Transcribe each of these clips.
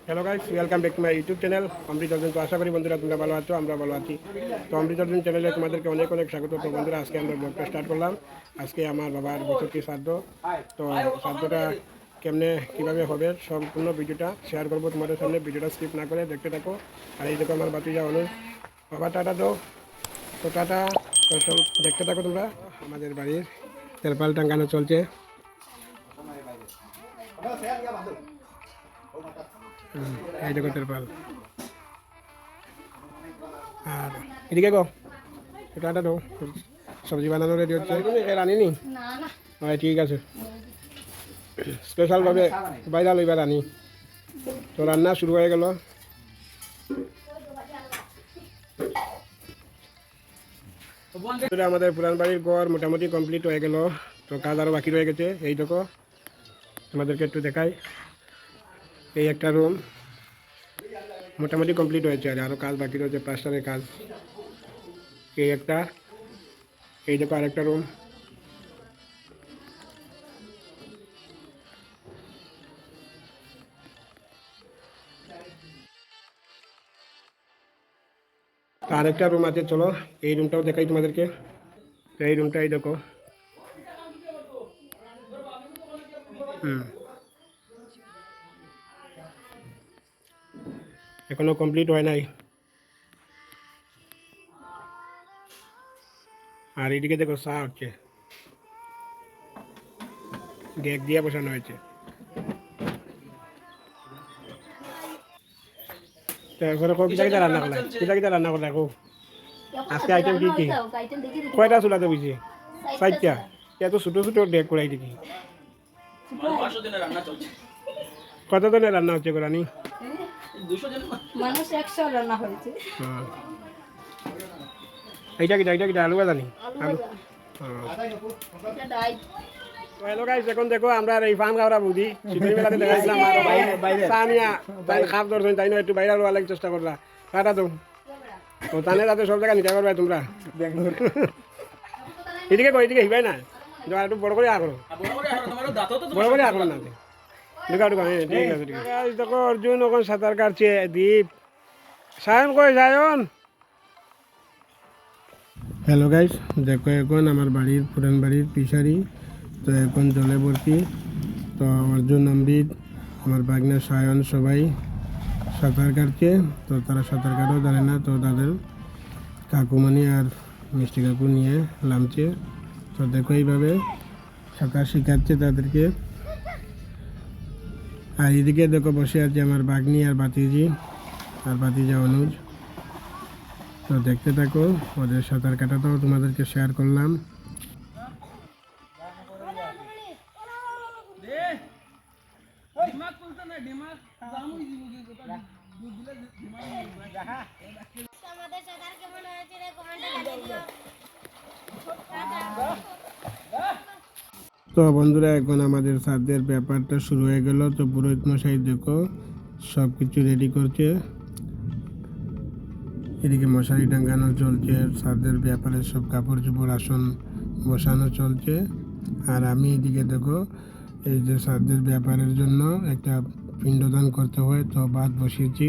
Hello guys, welcome back to my YouTube channel Amrit Arjun. তো আশা করি বন্ধুরা তোমরা ভালো আছো, আমরা ভালো আছি। তো অমৃত অর্জুন চ্যানেলে তোমাদেরকে অনেক অনেক স্বাগত। তো বন্ধুরা, আজকে আমরা ব্লগটা স্টার্ট করলাম। আজকে আমার বাবার বছরটি শ্রাদ্ধ। তো শ্রাদ্ধটা কেমনে কীভাবে হবে সম্পূর্ণ ভিডিওটা শেয়ার করবো তোমাদের সামনে। ভিডিওটা স্কিপ না করে দেখতে থাকো। আর এই দেখো আমার বাতিজা অনুজ। বাবা টাটা দো। তো টাটা। তো সব দেখতে থাকো তোমরা। আমাদের বাড়ির তেলপাল টাঙ্গানো চলছে। এই দেখো তেলপাল। আর এদিকে গো টাটা দাও। সবজি বানানো রেডি হচ্ছে। রানিনি? হ্যাঁ, ঠিক আছে। স্পেশালভাবে বাইরা লইবার রানি। তো রান্না শুরু হয়ে গেল। আমাদের পুরান বাড়ির ঘর মোটামুটি কমপ্লিট হয়ে গেল। তো কাজ আরও বাকি রয়ে গেছে। এই দেখো তোমাদেরকে একটু দেখাই। এই একটা রুম মোটামুটি কমপ্লিট হয়েছে, আর আরও কাজ বাকি রয়েছে, প্লাস্টারের কাজ। এই একটা, এই দেখো আরেকটা রুম। আরেকটা রুম আছে, চলো এই রুমটাও দেখাই তোমাদেরকে। এই রুমটাই দেখো। এখনো কমপ্লিট হয় নাই। আর এদিকে দেখো চা হচ্ছে, ডেক দিয়ে বসানো হয়েছে। তারপরে কিতা কিতা রান্না করলা, কিতা কিতা রান্না করলা কো? আজকে আইটেম কি কি? কয়টা চুলাতে বুঝি? চারটা। এত ছোটো ছোটো ডেক করাই দেখি। কত জনের রান্না হচ্ছে কোরআনি? মানুষ 100 রান্না হয়েছে। এইটা কিটা, এইটা কিটা আলু ভাজানি? আলু। হ্যালো গাইস, এখন দেখো আমরা এই ফান খাওয়া বুঝি শীতের মেলাতে দেখাইছিলাম। আর সানিয়া তাই খাপ ধরছেন, তাই না একটু বাইরে আলো আলাদা চেষ্টা করলা। টাটা তো ও তানে যাতে সব জায়গায় নিতে পারবে তোমরা। বেঙ্গলোর এদিকে কই, এদিকে হিবাই না, একটু বড় করে আঁকড়ো, বড় করে আঁকড়ো না। ঢুকা ঢুকা, হ্যাঁ ঠিক আছে ঠিক আছে। দেখো অর্জুন ওখান সাঁতার কাটছে। দীপ, সায়ন কই সায়ন? হ্যালো গাইস, দেখো এখন আমার বাড়ির পুরান বাড়ির পিছারি। তো এখন জলে ভর্তি। তো অর্জুন, অমৃত, আমার বাগনা সায়ন সবাই সাঁতার কাটছে। তো তারা সাঁতার কাটাও জানে না, তো তাদের কাকুমণি আর মিষ্টি কাকু নিয়ে নামছে। তো দেখো এইভাবে সাঁতার শেখাচ্ছে তাদেরকে। আর এদিকে দেখো বসে আছে আমার বাগনি আর বাতিজি আর বাতিজা অনুজ। তো দেখতে থাকো, ওদের সাঁতার কাটাটাও তোমাদেরকে শেয়ার করলাম। তো বন্ধুরা, এখন আমাদের শ্রাদ্ধের ব্যাপারটা শুরু হয়ে গেল। তো পুরোহিত মশাই দেখো সব কিছু রেডি করছে। এদিকে মশারি টাঙ্গানো চলছে, শ্রাদ্ধের ব্যাপারে সব কাপড় চোপড় আসন বসানো চলছে। আর আমি এদিকে দেখো এই যে শ্রাদ্ধের ব্যাপারের জন্য একটা পিণ্ডদান করতে হয়, তো ভাত বসিয়েছি।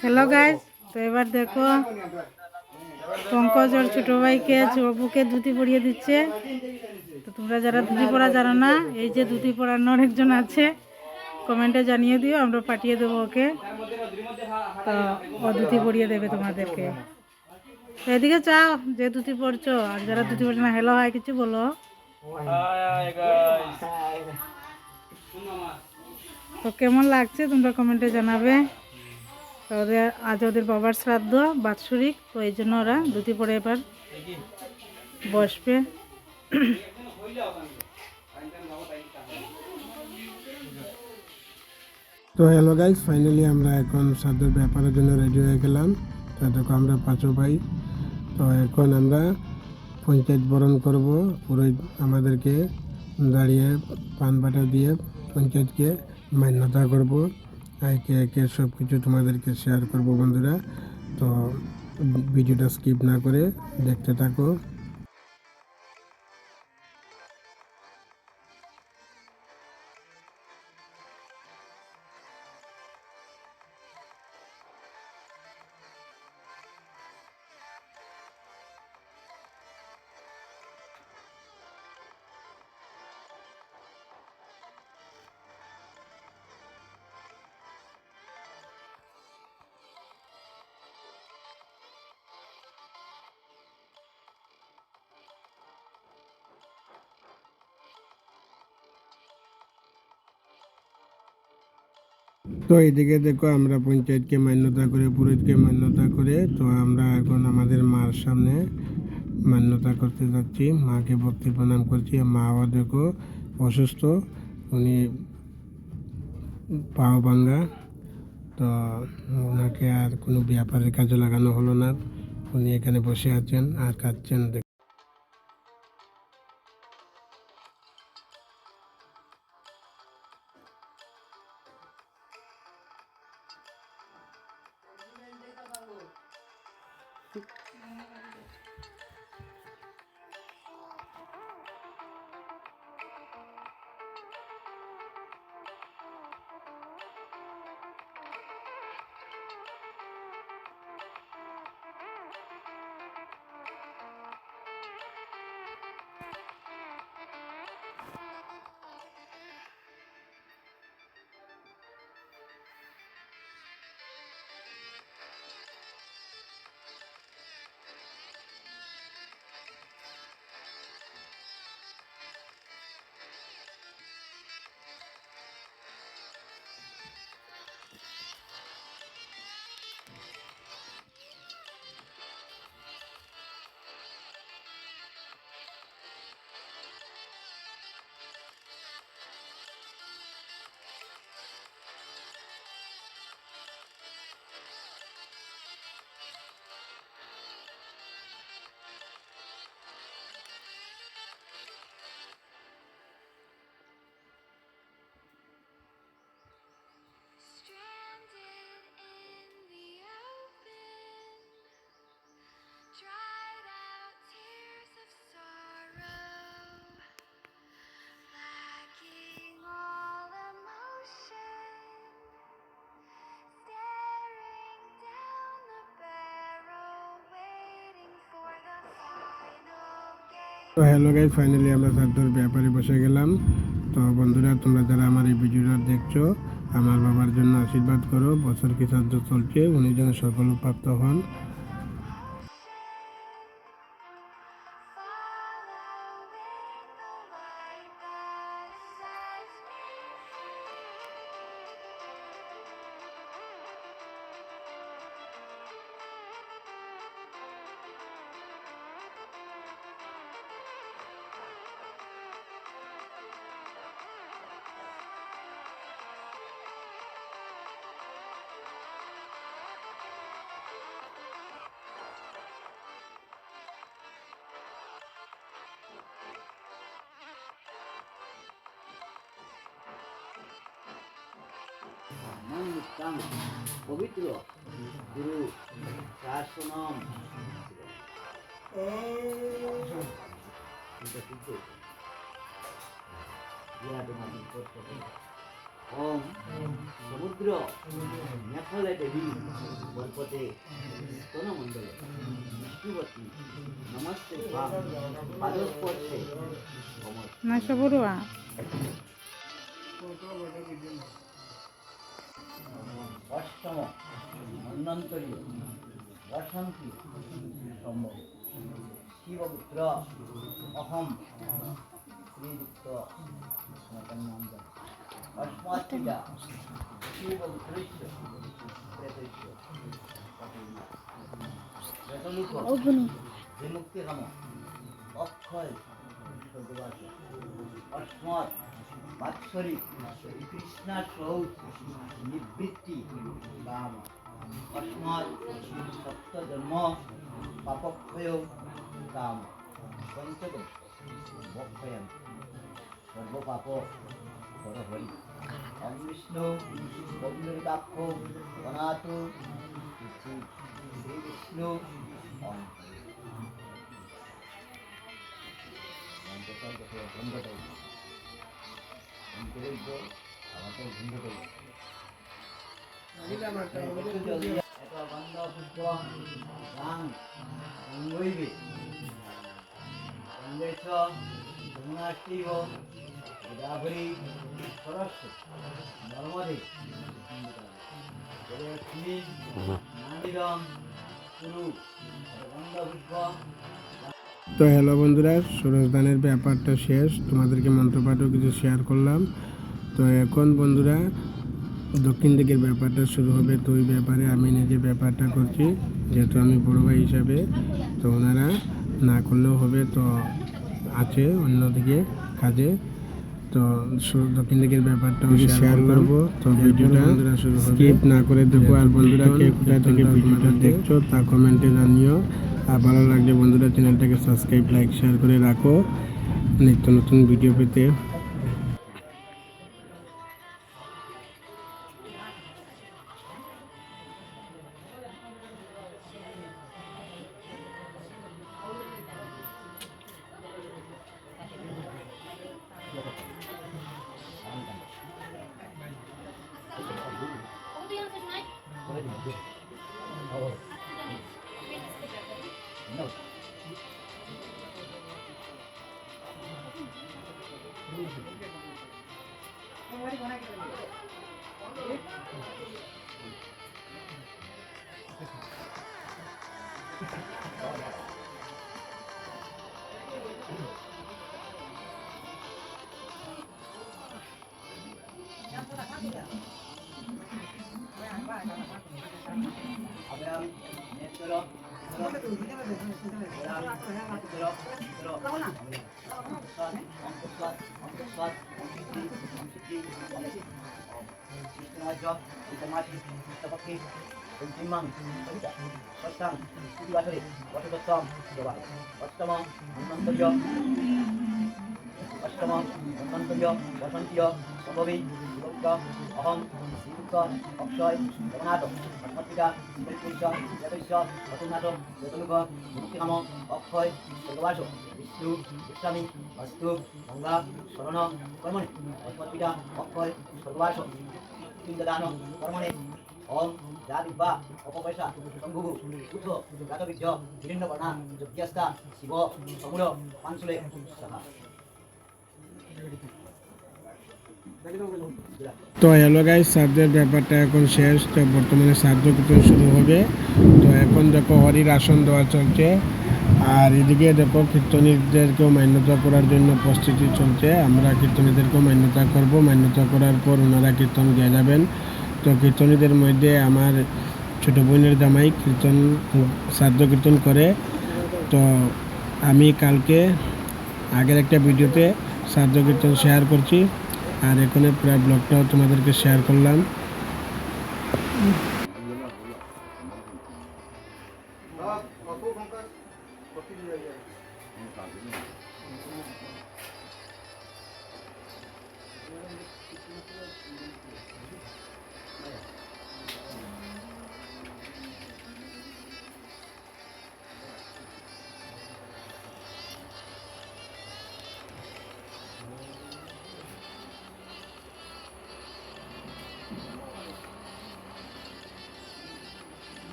হ্যালো গাইস, তো এবার দেখো পঙ্কজ ওর ছোটো ভাইকে অপুকে ধুতি পরিয়ে দিচ্ছে। তো তোমরা যারা ধুতি পরা জানো না, এই যে ধুতি পরানোর একজন আছে, কমেন্টে জানিয়ে দিও, আমরা পাঠিয়ে দেবো ওকে। তো ও ধুতি পরিয়ে দেবে তোমাদেরকে। তো এদিকে চাও যে ধুতি পরছো, আর যারা ধুতি পরছো না, হ্যালো হাই কিছু বলো। তো কেমন লাগছে তোমরা কমেন্টে জানাবে। তো ওদের আজ ওদের বাবার শ্রাদ্ধ বাৎসরিক, তো এই জন্য ওরা ধুতি পরে এবার বসবে। তো হ্যালো গাইস, ফাইনালি আমরা এখন শ্রাদ্ধের ব্যাপারের জন্য রেডি হয়ে গেলাম। তো দেখো আমরা পাঁচও ভাই। তো এখন আমরা পঞ্চায়েত বরণ করব। পুরোহিত আমাদেরকে দাঁড়িয়ে পান বাটা দিয়ে পঞ্চায়েতকে মান্যতা করব। একে একে সব কিছু তোমাদেরকে শেয়ার করব বন্ধুরা। তো ভিডিওটা স্কিপ না করে দেখতে থাকো। তো এদিকে দেখো আমরা পঞ্চায়েতকে মান্যতা করে, পুরোহিতকে মান্যতা করে, তো আমরা এখন আমাদের মার সামনে মান্যতা করতে যাচ্ছি। মাকে ভক্তি প্রণাম করছি। মাও দেখো অসুস্থ, উনি পাও ভাঙ্গা। তো ওনাকে আর কোনো ব্যাপারের কাজে লাগানো হলো না, উনি এখানে বসে আছেন আর কাঁদছেন। তো হ্যালো গাইস, ফাইনালি আমরা শ্রাদ্ধর ব্যাপারে বসে গেলাম। তো বন্ধুরা, তোমরা যারা আমার এই ভিডিওটা দেখছো, আমার বাবার জন্য আশীর্বাদ করো। বছর কি শ্রাদ্ধ চলছে, উনি যেন সকল প্রাপ্ত হন। পবিত্র গুরু শাসনম ওম সমুদ্র মেখলে দেবী বরপতে স্তনমণ্ডলে বিষ্ণুবতী নমস্তে পাদস্পর্শে অমর। না সবরুয়া অষ্টম মন্বন্তরীয় বসন্তী সম্ভব শিবপুত্র অহম শ্রীযুক্ত সনাতন নাম অস্মাত্মীয়া শিবপুত্রস্য প্রেতস্য প্রেতলোক বিমুক্তিকাম অক্ষয় স্বর্গবাস অস্মৎ বাৎসরী কৃষ্ণা সৌ নিবৃত্তি কাম অস্মৎ সপ্তজন্ম পাপক্ষয় কাম পঞ্চদশ বক্ষয়ম সর্বপাপ হরহরি ওম বিষ্ণু বন্ধুরিতাক্ষ অনাথ শ্রী বিষ্ণু ওম তো হ্যালো বন্ধুরা, সূরজদানের ব্যাপারটা শেষ, তোমাদেরকে মন্ত্রপাঠও কিছু শেয়ার করলাম। তো এখন বন্ধুরা দক্ষিণ দিকের ব্যাপারটা শুরু হবে। তো ওই ব্যাপারে আমি নিজে ব্যাপারটা করছি, যেহেতু আমি বড় ভাই হিসাবে। তো ওনারা না করলেও হবে, তো আছে অন্যদিকে কাজে। তো দক্ষিণ দিকের ব্যাপারটাও শেয়ার করবো। তো ভিডিওটা স্কিপ না করে দেখো। আর বন্ধুরা কে কোথায় থেকে ভিডিওটা দেখছো তা কমেন্টে জানিও। আর ভালো লাগলে বন্ধুরা চ্যানেলটাকে সাবস্ক্রাইব, লাইক, শেয়ার করে রাখো নিত্য নতুন ভিডিও পেতে। অষ্টম অনন্তর্য বসন্তীয় সম্ভবী বিভক্ত অহম শ্রীযুক্ত অক্ষয় জগন্নাথ অস্মত্তিকা পরিপুষ্য যতৈশ্য অতুন্নাথ যতনুভ মুক্তিকাম অক্ষয় স্বর্গবাস বিষ্ণু গোস্বামী অস্তু গঙ্গা শরণ কর্মণি অস্মত্তিকা অক্ষয় স্বর্গবাস পিণ্ডদান কর্মণি ওম জাদিব্বা অপপয়সা সম্ভুভু উদ্ধ জাতবীর্য হিরণ্যবর্ণা যজ্ঞস্তা শিব সমুর পাঞ্চুলে সাহা। তো হ্যালো গাইস, শ্রাদ্ধের ব্যাপারটা এখন শেষ। তো বর্তমানে শ্রাদ্ধ কীর্তন শুরু হবে। তো এখন দেখো হরির আসন দেওয়া চলছে। আর এদিকে দেখো কীর্তনীদেরকেও মান্যতা করার জন্য প্রস্তুতি চলছে। আমরা কীর্তনীদেরকেও মান্যতা করব। মান্যতা করার পর ওনারা কীর্তন গিয়ে যাবেন। তো কীর্তনীদের মধ্যে আমার ছোটো বোনের জামাই কীর্তন শ্রাদ্ধ কীর্তন করে। তো আমি কালকে আগের একটা ভিডিওতে শ্রাদ্ধ কীর্তন শেয়ার করছি। আর এখানে প্রায় ব্লগটাও তোমাদেরকে শেয়ার করলাম।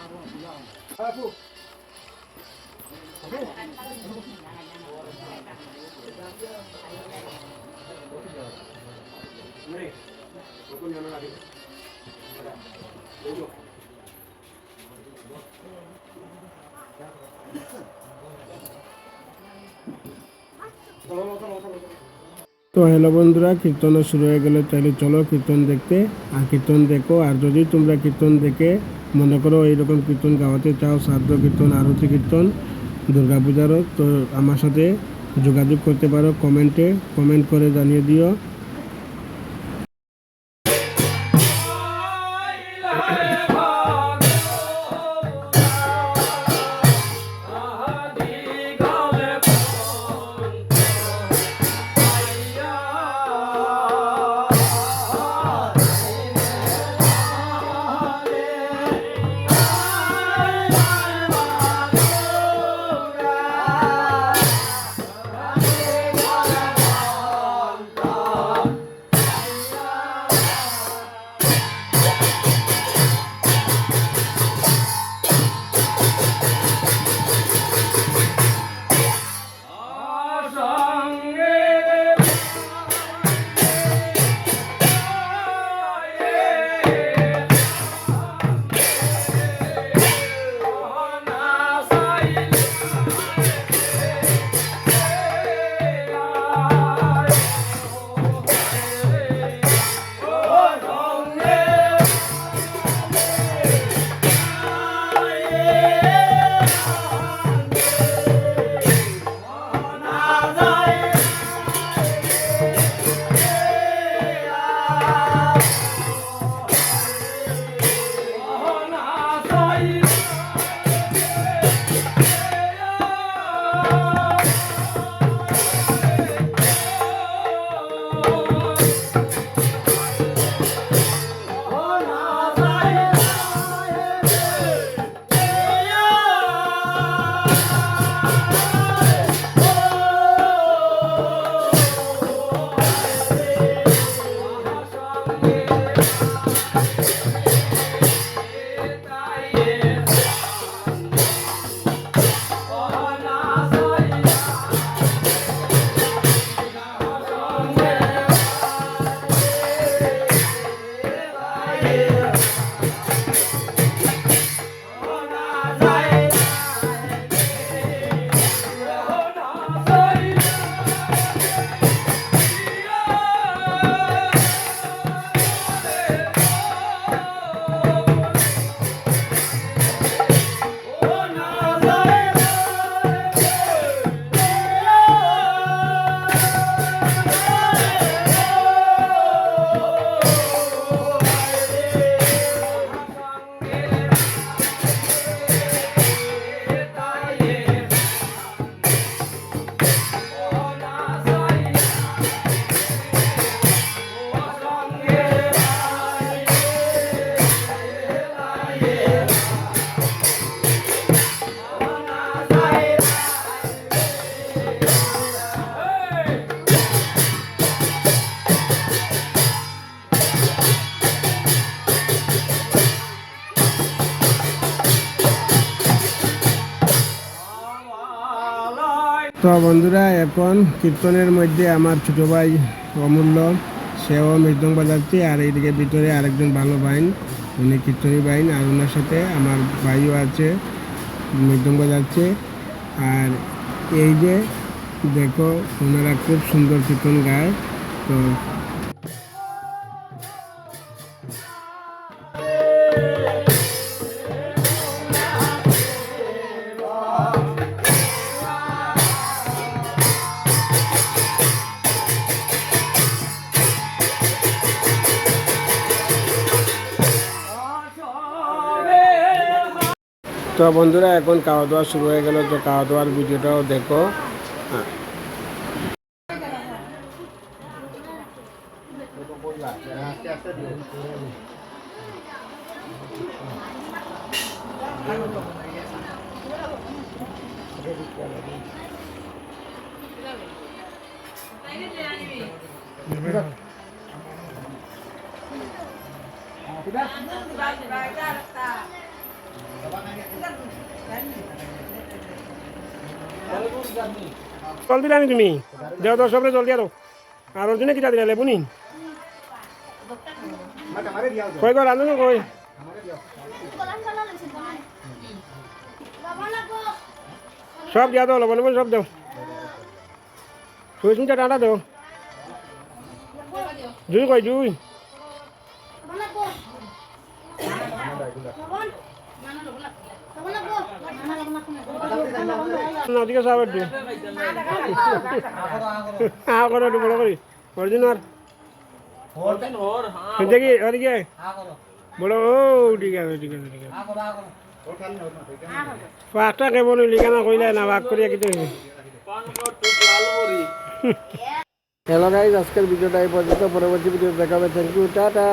তো হ্যালো বন্ধুরা, কীর্তনও শুরু হয়ে গেল, তাহলে চলো কীর্তন দেখতে। আর কীর্তন দেখো, আর যদি তোমরা কীর্তন দেখে মনে করো এইরকম কীর্তন গাওয়াতে চাও, শ্রাদ্ধ কীর্তন, আরতি কীর্তন, দুর্গাপূজারও, তো আমার সাথে যোগাযোগ করতে পারো কমেন্ট করে জানিয়ে দিও। তো বন্ধুরা, এখন কীর্তনের মধ্যে আমার ছোটো ভাই অমূল্য, সেও মৃদং বাজাচ্ছে, আর এইদিকে ভিতরে আরেকজন ভালো বাইন, উনি কীর্তনী বাইন, আর ওনার সাথে আমার ভাইও আছে, মৃদং বাজাচ্ছে। আর এই যে দেখো, ওনারা খুব সুন্দর কীর্তন গায়। তো তো বন্ধুরা, এখন খাওয়া দাওয়া শুরু হয়ে গেল, তো খাওয়া দাওয়ার ভিডিওটাও দেখো। জল দিলা নি তুমি দেও তো সবরে জল দিয়া দাও আর ওর জন্য কিটা দিলা লেবু নি কই গো রান্ধো কই সব দিয়া দাও লবণ লবণ সব দাও সুইচ মিটা টাটা দাও জুই কই জুই নদীকে সাবের দিও করে একটু বড় করি অরিজিনাল দেখি ওদিকে বড় ও ঠিক আছে ঠিক আছে ঠিক আছে পাঁচটা কেমন লিখানা কইলে না ভাগ করিয়া কিছু হ্যালো গাইজ আজকের ভিডিওটা এই পর্যন্ত পরবর্তী ভিডিও দেখাবে থ্যাংক ইউ টাটা